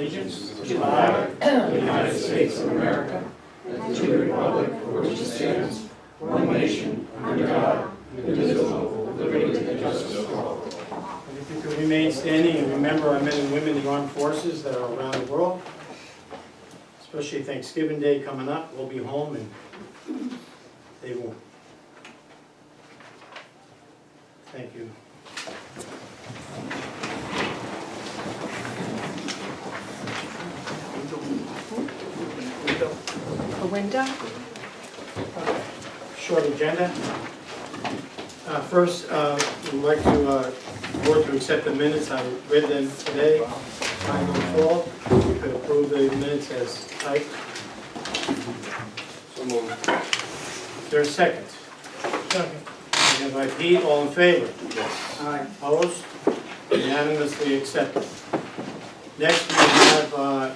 allegiance to the flag of the United States of America and to the republic for which it stands, one nation, under God, indivisible, with liberty and justice for all. And if you could remain standing and remember our men and women in the armed forces that are around the world, especially Thanksgiving Day coming up, we'll be home and they won't. Thank you. A window? Short agenda. First, we'd like to board to accept the minutes. I read them today. Find no fault. We could approve the minutes as typed. So moved. Is there a second? Second. Second by Pete. All in favor? Yes. Aye. Opposed? Unanimously accepted. Next, we have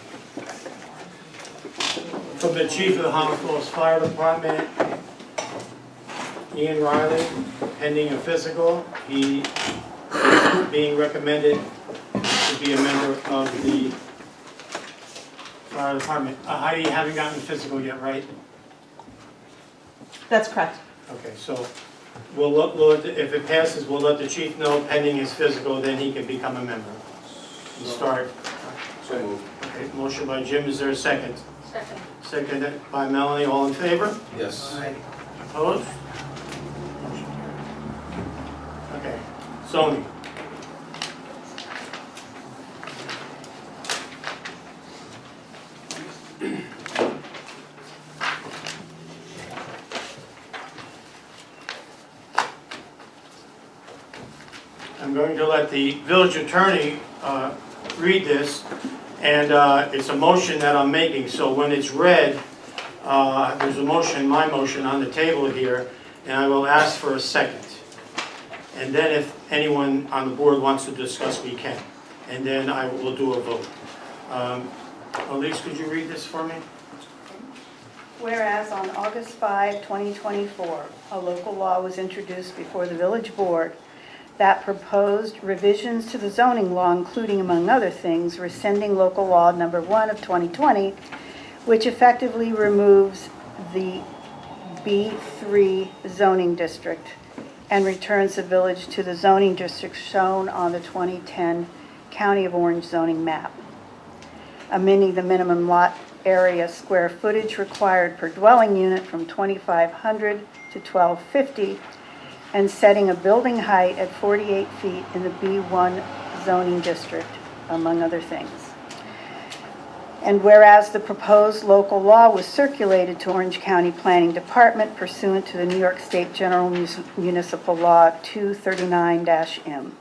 from the Chief of the Highland Falls Fire Department, Ian Riley, pending a physical. He is being recommended to be a member of the fire department. Heidi, you haven't gotten the physical yet, right? That's correct. Okay, so we'll if it passes, we'll let the chief know pending his physical, then he can become a member. And start. So moved. Okay, motion by Jim, is there a second? Second. Second by Melanie, all in favor? Yes. Opposed? Okay, zoning. I'm going to let the village attorney read this, and it's a motion that I'm making, so when it's read, there's a motion, my motion, on the table here, and I will ask for a second. And then if anyone on the board wants to discuss, we can. And then I will do a vote. Elise, could you read this for me? Whereas on August 5, 2024, a local law was introduced before the village board that proposed revisions to the zoning law, including, among other things, rescinding local law number 1 of 2020, which effectively removes the B3 zoning district and returns the village to the zoning district shown on the 2010 County of Orange zoning map, amending the minimum lot area square footage required per dwelling unit from 2,500 to 1,250, and setting a building height at 48 feet in the B1 zoning district, among other things. And whereas the proposed local law was circulated to Orange County Planning Department pursuant to the New York State General Municipal Law 239-M.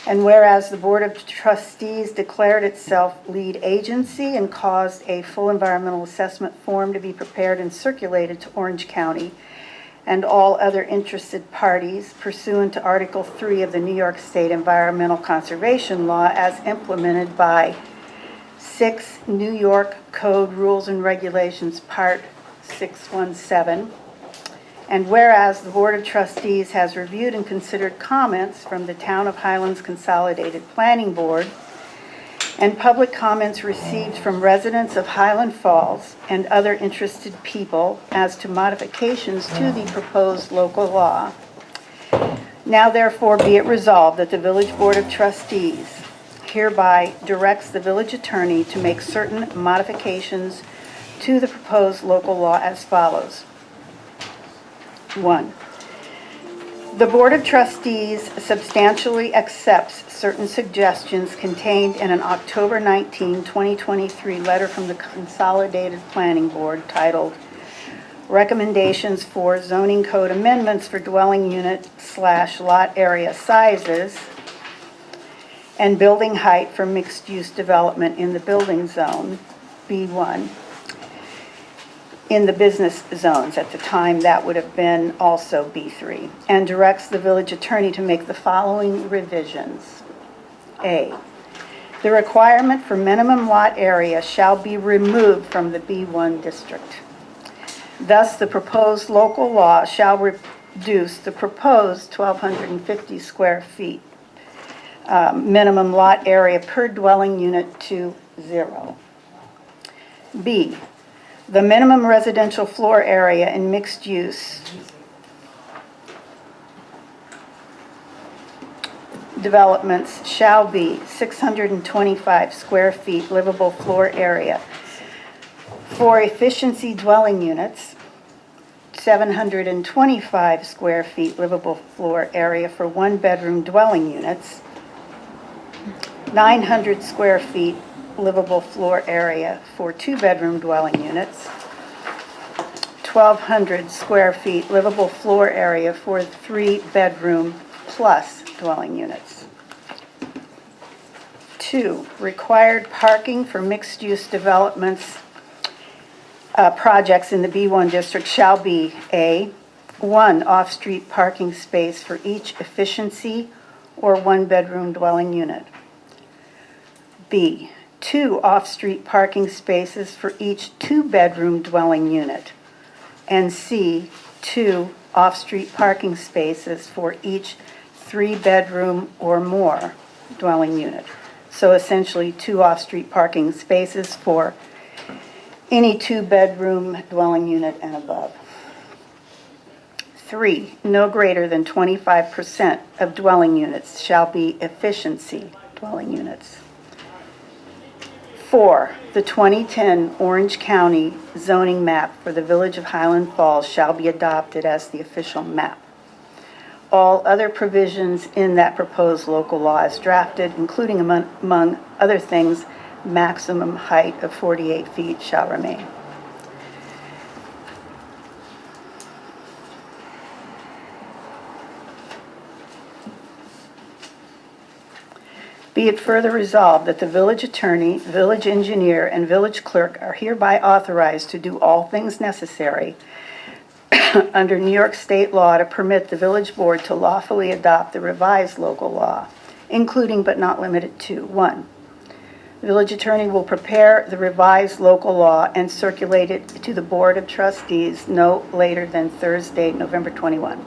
And whereas the Board of Trustees declared itself lead agency and caused a full environmental assessment form to be prepared and circulated to Orange County and all other interested parties pursuant to Article 3 of the New York State Environmental Conservation Law as implemented by 6 New York Code Rules and Regulations, Part 617. And whereas the Board of Trustees has reviewed and considered comments from the Town of Highlands Consolidated Planning Board and public comments received from residents of Highland Falls and other interested people as to modifications to the proposed local law. Now therefore be it resolved that the Village Board of Trustees hereby directs the village attorney to make certain modifications to the proposed local law as follows. 1. The Board of Trustees substantially accepts certain suggestions contained in an October 19, 2023 letter from the Consolidated Planning Board titled Recommendations for Zoning Code Amendments for Dwelling Unit / Lot Area Sizes and Building Height for Mixed-Use Development in the Building Zone, B1, in the business zones. At the time, that would have been also B3, and directs the village attorney to make the following revisions. A, the requirement for minimum lot area shall be removed from the B1 district. Thus, the proposed local law shall reduce the proposed 1,250 square feet minimum lot area per dwelling unit to 0. B, the minimum residential floor area in mixed use developments shall be 625 square feet livable floor area. For efficiency dwelling units, 725 square feet livable floor area for one-bedroom dwelling units, 900 square feet livable floor area for two-bedroom dwelling units, 1,200 square feet livable floor area for three-bedroom plus dwelling units. 2, required parking for mixed-use developments projects in the B1 district shall be A, 1 off-street parking space for each efficiency or one-bedroom dwelling unit. B, 2 off-street parking spaces for each two-bedroom dwelling unit. And C, 2 off-street parking spaces for each three-bedroom or more dwelling unit. So essentially 2 off-street parking spaces for any two-bedroom dwelling unit and above. 3, no greater than 25% of dwelling units shall be efficiency dwelling units. 4, the 2010 Orange County zoning map for the Village of Highland Falls shall be adopted as the official map. All other provisions in that proposed local law as drafted, including among other things, maximum height of 48 feet shall remain. Be it further resolved that the village attorney, village engineer, and village clerk are hereby authorized to do all things necessary under New York state law to permit the village board to lawfully adopt the revised local law, including but not limited to: 1, the village attorney will prepare the revised local law and circulate it to the Board of Trustees no later than Thursday, November 21.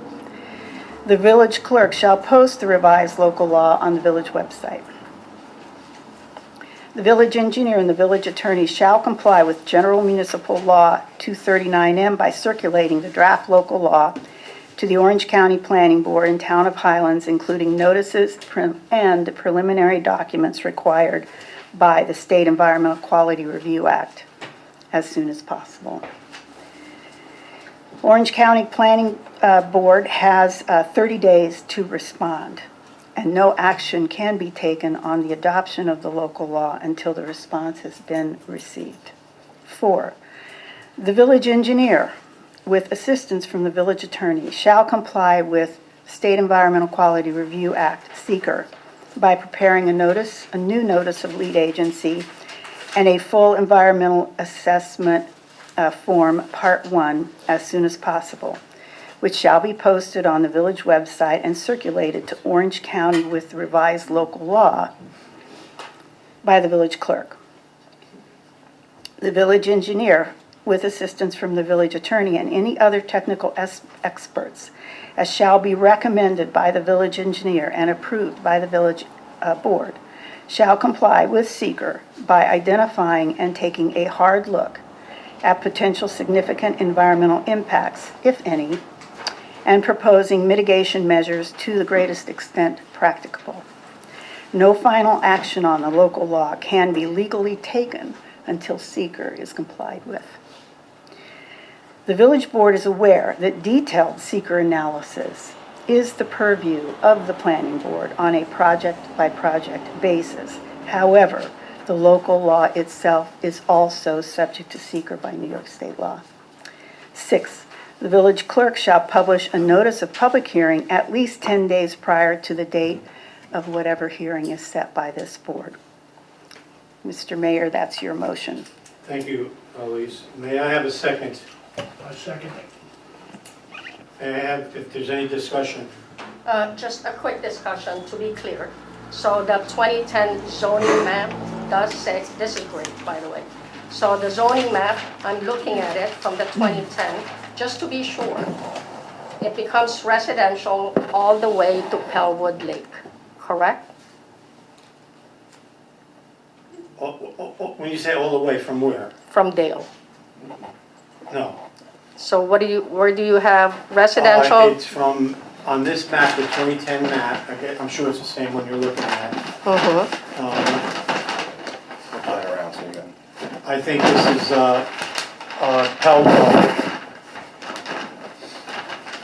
The village clerk shall post the revised local law on the village website. The village engineer and the village attorney shall comply with General Municipal Law 239M by circulating the draft local law to the Orange County Planning Board and Town of Highlands, including notices and preliminary documents required by the State Environmental Quality Review Act as soon as possible. Orange County Planning Board has 30 days to respond, and no action can be taken on the adoption of the local law until the response has been received. 4, the village engineer, with assistance from the village attorney, shall comply with State Environmental Quality Review Act, SEQR, by preparing a new notice of lead agency and a full environmental assessment form, Part 1, as soon as possible, which shall be posted on the village website and circulated to Orange County with the revised local law by the village clerk. The village engineer, with assistance from the village attorney and any other technical experts, as shall be recommended by the village engineer and approved by the village board, shall comply with SEQR by identifying and taking a hard look at potential significant environmental impacts, if any, and proposing mitigation measures to the greatest extent practicable. No final action on the local law can be legally taken until SEQR is complied with. The village board is aware that detailed SEQR analysis is the purview of the planning board on a project-by-project basis. However, the local law itself is also subject to SEQR by New York state law. 6, the village clerk shall publish a notice of public hearing at least 10 days prior to the date of whatever hearing is set by this board. Mr. Mayor, that's your motion. Thank you, Elise. May I have a second? I second it. May I have, if there's any discussion? Just a quick discussion to be clear. So the 2010 zoning map does say, this is great, by the way. So the zoning map, I'm looking at it from the 2010, just to be sure, it becomes residential all the way to Pellwood Lake, correct? When you say all the way, from where? from Dale. No. So where do you have residential? It's from, on this map, the 2010 map, okay, I'm sure it's the same one you're looking at. Mhm. Fly it around so you can. I think this is Pellwood.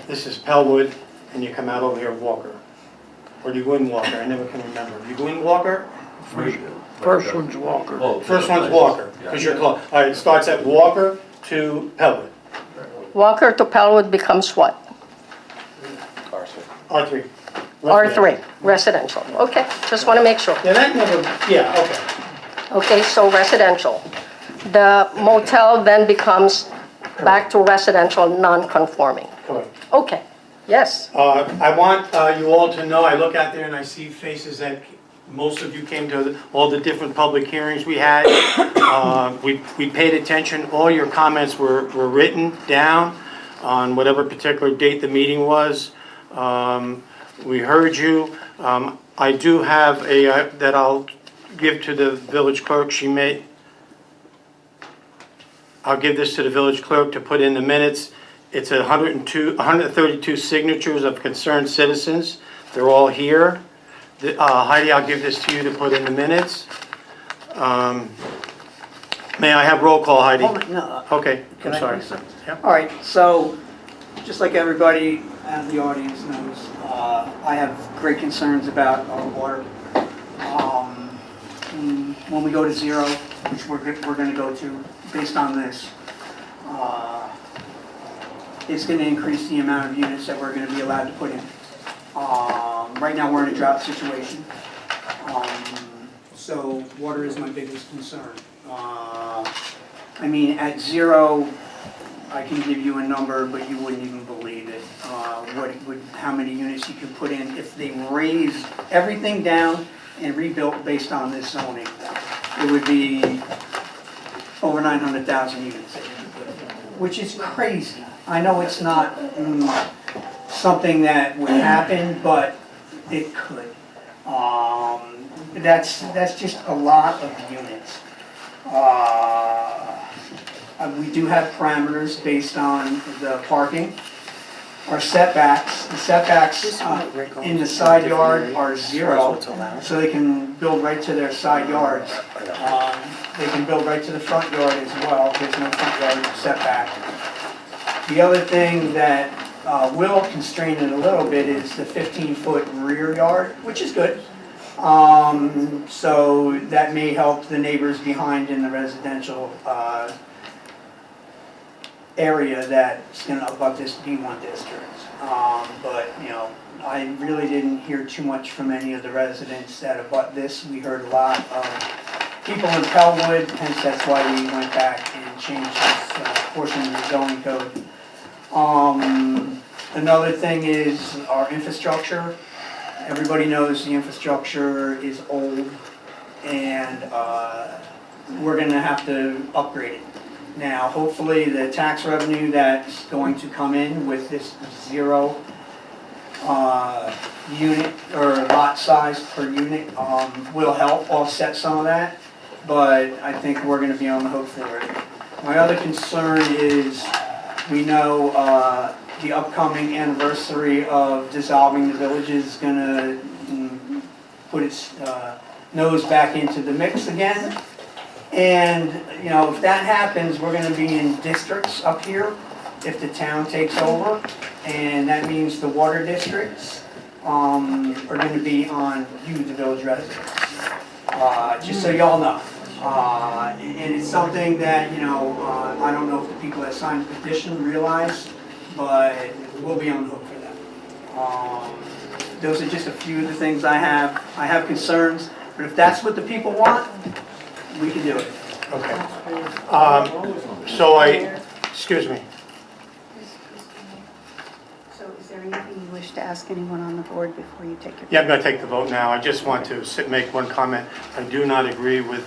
This is Pellwood, and you come out over here Walker. Or do you go in Walker? I never can remember. You go in Walker? First one's Walker. First one's Walker, because you're close. All right, it starts at Walker to Pellwood, Walker to Pellwood becomes what? R3. R3, residential. Okay, just want to make sure. Yeah, that never, yeah, okay. Okay, so residential. The motel then becomes back to residential, non-conforming. Correct. Okay, yes. I want you all to know, I look out there and I see faces that most of you came to all the different public hearings we had. We paid attention, all your comments were written down on whatever particular date the meeting was. We heard you. I do have a, that I'll give to the village clerk. I'll give this to the village clerk to put in the minutes. It's 132 signatures of concerned citizens. They're all here. Heidi, I'll give this to you to put in the minutes. May I have roll call, Heidi? Hold it, no. Okay, Can I'm I sorry. say something? Yeah. All right, so, just like everybody in the audience knows, I have great concerns about our water. When we go to zero, which we're gonna go to, based on this, it's gonna increase the amount of units that we're gonna be allowed to put in. Right now, we're in a drought situation. So water is my biggest concern. I mean, at zero, I can give you a number, but you wouldn't even believe it. How many units you could put in if they raised everything down and rebuilt based on this zoning. It would be over 900,000 units, which is crazy. I know it's not something that would happen, but it could. That's just a lot of units. We do have parameters based on the parking. Our setbacks, the setbacks in the side yard are zero, so they can build right to their side yards. They can build right to the front yard as well. There's no front yard setback. The other thing that will constrain it a little bit is the 15-foot rear yard, which is good. So that may help the neighbors behind in the residential area that's gonna abut this B1 district. But, you know, I really didn't hear too much from any of the residents that abut this. We heard a lot of people in Pellwood, hence that's why we went back and changed this portion of the zoning code. Another thing is our infrastructure. Everybody knows the infrastructure is old and we're gonna have to upgrade it. Now, hopefully the tax revenue that's going to come in with this zero unit or lot size per unit will help offset some of that, but I think we're gonna be on the hook for it. My other concern is, we know the upcoming anniversary of dissolving the village is gonna put its nose back into the mix again. And, you know, if that happens, we're gonna be in districts up here if the town takes over. And that means the water districts are gonna be on you, the village residents. Just so y'all know. And it's something that, you know, I don't know if the people that signed the petition realize, but we'll be on the hook for that. Those are just a few of the things I have. I have concerns, but if that's what the people want, we can do it. Okay. Excuse me. So is there anything you wish to ask anyone on the board before you take your? Yeah, I'm going to take the vote now. I just want to make one comment. I do not agree with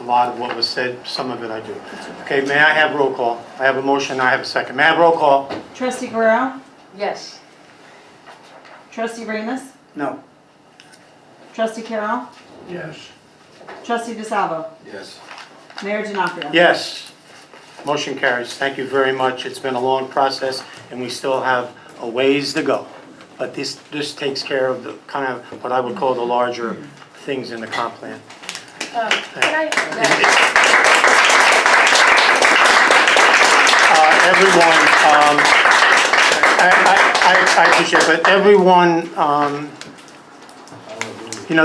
a lot of what was said. Some of it I do. Okay, may I have roll call? I have a motion, I have a second. May I have roll call? Trustee Guerrero? Yes. Trustee Ramus? No. Trustee Carroll? Yes. Trustee DeSalvo. Yes. Mayor Denofrio. Yes. Motion carries. Thank you very much. It's been a long process, and we still have a ways to go. But this takes care of the kind of what I would call the larger things in the comp plan. Everyone, I appreciate it, but everyone,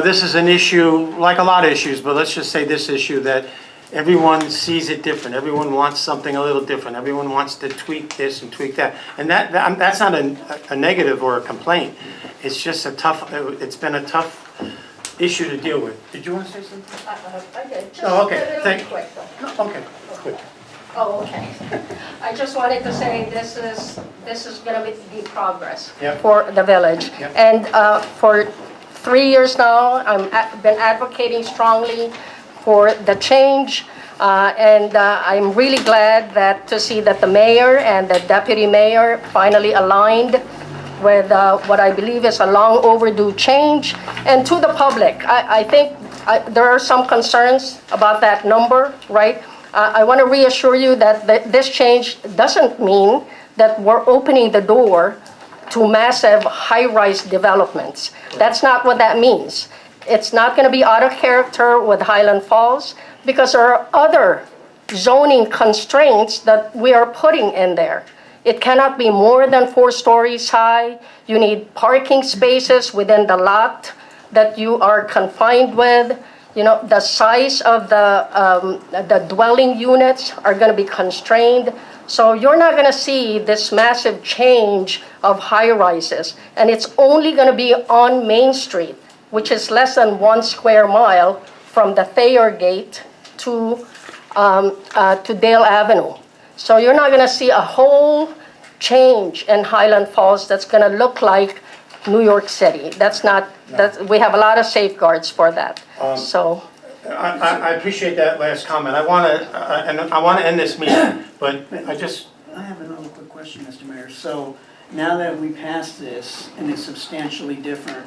this is an issue, like a lot of issues, but let's just say this issue, that everyone sees it different. Everyone wants something a little different. Everyone wants to tweak this and tweak that. And that's not a negative or a complaint. It's just it's been a tough issue to deal with. Did you want to say something? I did. Just Oh, okay. a little Thank- quick, though. No, okay, quick. Oh, okay. I just wanted to say this is going to be progress Yep. for the village. Yep. And for 3 years now, I've been advocating strongly for the change. And I'm really glad to see that the mayor and the deputy mayor finally aligned with what I believe is a long overdue change. And to the public, I think there are some concerns about that number, right? I want to reassure you that this change doesn't mean that we're opening the door to massive high-rise developments. That's not what that means. It's not going to be out of character with Highland Falls because there are other zoning constraints that we are putting in there. It cannot be more than 4 stories high. You need parking spaces within the lot that you are confined with. The size of the dwelling units are going to be constrained. So you're not going to see this massive change of high-rises. And it's only going to be on Main Street, which is less than 1 square mile from the Thayer Gate to Dale Avenue. So you're not going to see a whole change in Highland Falls that's going to look like New York City. We have a lot of safeguards for that. So, I appreciate that last comment. I want to end this meeting, but I have another quick question, Mr. Mayor. So now that we passed this and it's substantially different,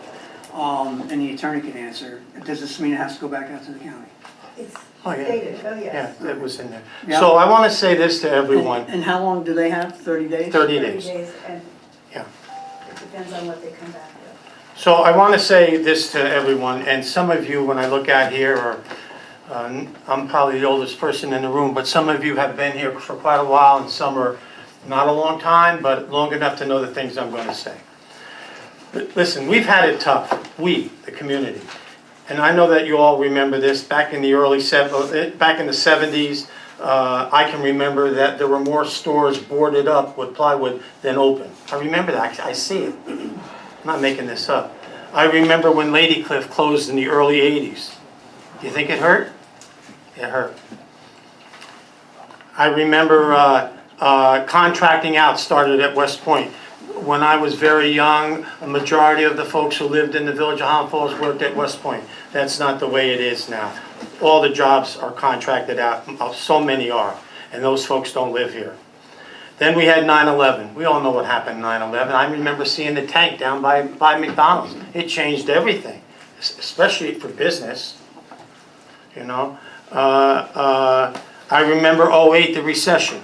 and the attorney can answer, does this mean it has to go back out to the county? Oh, yeah. Stated, oh, yes. Yeah, that was in there. Yeah. So I want to say this to everyone, And how long do they have? 30 days? 30 days. And Yeah. it depends on what they come back with. So I want to say this to everyone, and some of you, when I look out here, I'm probably the oldest person in the room, but some of you have been here for quite a while, and some are not a long time, but long enough to know the things I'm going to say. But listen, we've had it tough, the community. And I know that you all remember this, back in the back in the 70s, I can remember that there were more stores boarded up with plywood than open. I remember that, I see it. I'm not making this up. I remember when Lady Cliff closed in the early 80s. Do you think it hurt? It hurt. I remember contracting out started at West Point. When I was very young, a majority of the folks who lived in the village of Highland Falls worked at West Point. That's not the way it is now. All the jobs are contracted out, so many are, and those folks don't live here. Then we had 9/11. We all know what happened 9/11. I remember seeing the tank down by McDonald's. It changed everything, especially for business, I remember 08, the recession.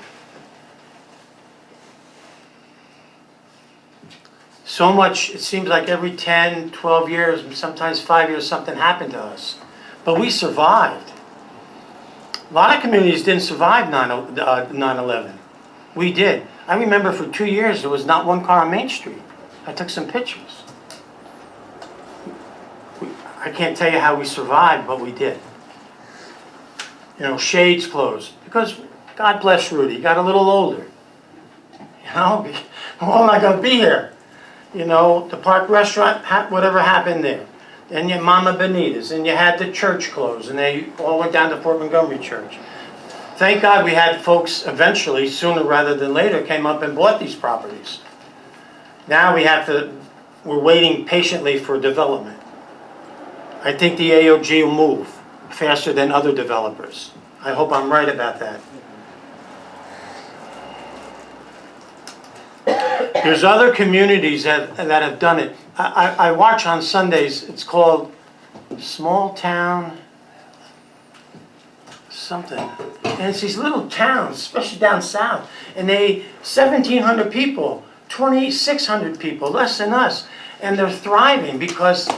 So much, it seems like every 10, 12 years, sometimes 5 years, something happened to us. But we survived. A lot of communities didn't survive 9/11. We did. I remember for 2 years, there was not one car on Main Street. I took some pictures. I can't tell you how we survived, but we did. Shades closed. Because, God bless Rudy, he got a little older. We're all not going to be here. The Park Restaurant, whatever happened there. Then you had Mama Benita's, and you had the church closed, and they all went down to Fort Montgomery Church. Thank God we had folks eventually, sooner rather than later, came up and bought these properties. Now we're waiting patiently for development. I think the AOG will move faster than other developers. I hope I'm right about that. There's other communities that have done it. I watch on Sundays, it's called Small Town something. And it's these little towns, especially down south, and 1,700 people, 2,600 people, less than us, and they're thriving because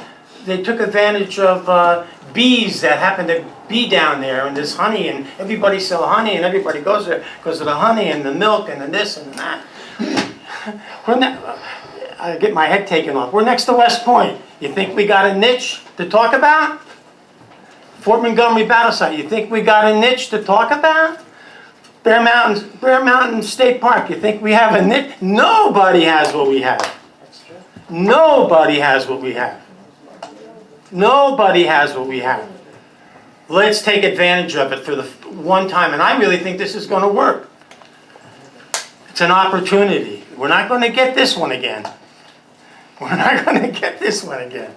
they took advantage of bees that happen to be down there, and this honey, and everybody sell honey, and everybody goes there because of the honey and the milk and the this and that. I get my head taken off. We're next to West Point. You think we got a niche to talk about? Fort Montgomery Battle Site, you think we got a niche to talk about? Bear Mountain State Park, you think we have a niche? Nobody has what we have. Nobody has what we have. Nobody has what we have. Let's take advantage of it for the one time, and I really think this is going to work. It's an opportunity. We're not going to get this one again. We're not going to get this one again.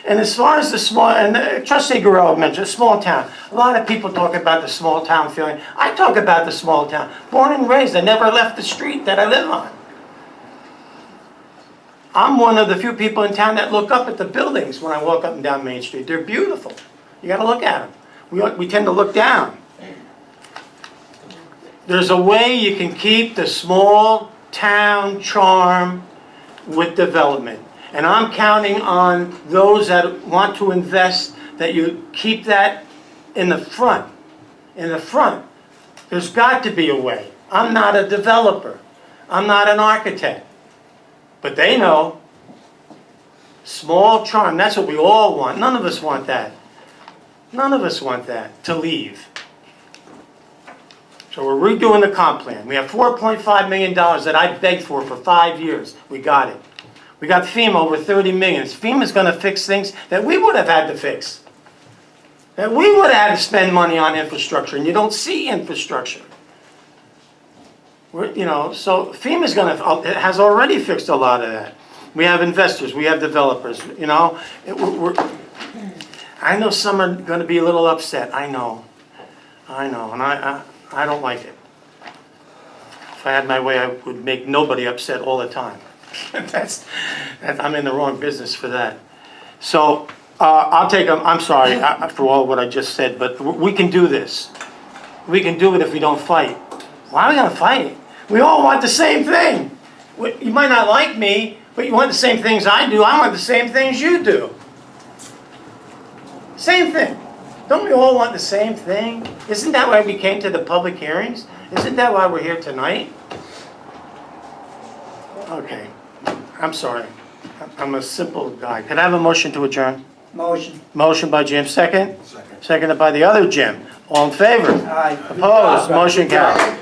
And as far as the small, and Trustee Guerrero mentioned, a small town. A lot of people talk about the small town feeling. I talk about the small town. Born and raised, I never left the street that I live on. I'm one of the few people in town that look up at the buildings when I walk up and down Main Street. They're beautiful. You got to look at them. We tend to look down. There's a way you can keep the small town charm with development. And I'm counting on those that want to invest, that you keep that in the front. In the front. There's got to be a way. I'm not a developer. I'm not an architect. But they know. Small charm, that's what we all want. None of us want that. None of us want that, to leave. So we're redoing the comp plan. We have $4.5 million that I begged for 5 years. We got it. We got FEMA over $30 million. FEMA's going to fix things that we would have had to fix. That we would have had to spend money on infrastructure, and you don't see infrastructure. So FEMA's it has already fixed a lot of that. We have investors, we have developers, I know some are going to be a little upset, I know, and I don't like it. If I had my way, I would make nobody upset all the time. I'm in the wrong business for that. So I'll take them. I'm sorry for all what I just said, but we can do this. We can do it if we don't fight. Why are we going to fight? We all want the same thing. You might not like me, but you want the same things I do. I want the same things you do. Same thing. Don't we all want the same thing? Isn't that why we came to the public hearings? Isn't that why we're here tonight? Okay. I'm sorry. I'm a simple guy. Could I have a motion to adjourn? Motion. Motion by Jim, second? Seconded by the other Jim. All in favor? Aye. Opposed? Motion carried.